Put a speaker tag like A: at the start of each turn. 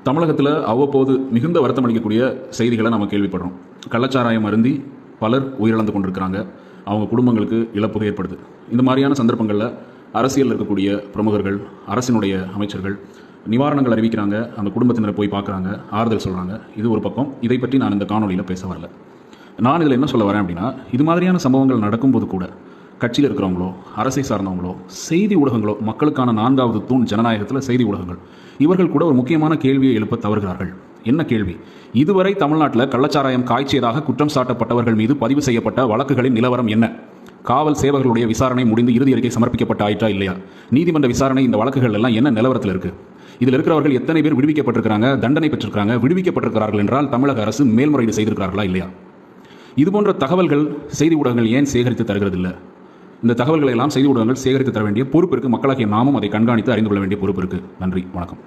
A: தமிழகத்தில் அவ்வப்போது மிகுந்த வருத்தம் அளிக்கக்கூடிய செய்திகளை நம்ம கேள்விப்படுறோம். கள்ளச்சாராயம் அருந்தி பலர் உயிரிழந்து கொண்டிருக்கிறாங்க. அவங்க குடும்பங்களுக்கு இழப்பு ஏற்படுது. இந்த மாதிரியான சந்தர்ப்பங்களில் அரசியலில் இருக்கக்கூடிய பிரமுகர்கள், அரசினுடைய அமைச்சர்கள் நிவாரணங்கள் அறிவிக்கிறாங்க, அந்த குடும்பத்தினரை போய் பார்க்குறாங்க, ஆறுதல் சொல்கிறாங்க. இது ஒரு பக்கம். இதை பற்றி நான் இந்த காணொலியில் பேச வரல. நான் இதில் என்ன சொல்ல வரேன் அப்படின்னா, இது மாதிரியான சம்பவங்கள் நடக்கும்போது கூட கட்சியில் இருக்கிறவங்களோ, அரசை சார்ந்தவங்களோ, செய்தி ஊடகங்களோ, மக்களுக்கான 4வது தூண் ஜனநாயகத்தில் செய்தி ஊடகங்கள், இவர்கள் கூட ஒரு முக்கியமான கேள்வியை எழுப்ப தவறுகிறார்கள். என்ன கேள்வி? இதுவரை தமிழ்நாட்டில் கள்ளச்சாராயம் காய்ச்சியதாக குற்றம் சாட்டப்பட்டவர்கள் மீது பதிவு செய்யப்பட்ட வழக்குகளின் நிலவரம் என்ன? காவல் சேவகர்களுடைய விசாரணை முடிந்து இறுதி அறிக்கை சமர்ப்பிக்கப்பட்ட ஆயிற்றா இல்லையா? நீதிமன்ற விசாரணை இந்த வழக்குகள் எல்லாம் என்ன நிலவரத்தில் இருக்கு? இதில் இருக்கிறவர்கள் எத்தனை பேர் விடுவிக்கப்பட்டிருக்கிறாங்க, தண்டனை பெற்றிருக்கிறாங்க, விடுவிக்கப்பட்டிருக்கிறார்கள் என்றால் தமிழக அரசு மேல்முறையீடு செய்திருக்கிறார்களா இல்லையா? இதுபோன்ற தகவல்கள் செய்தி ஊடகங்கள் ஏன் சேகரித்து தருகிறதில்லை? இந்த தகவல்களை எல்லாம் செய்தி ஊடகங்கள் சேகரித்து தர வேண்டிய பொறுப்பு இருக்குது. மக்களாகிய நாமும் அதை கண்காணித்து அறிந்து கொள்ள வேண்டிய பொறுப்பு இருக்குது. நன்றி, வணக்கம்.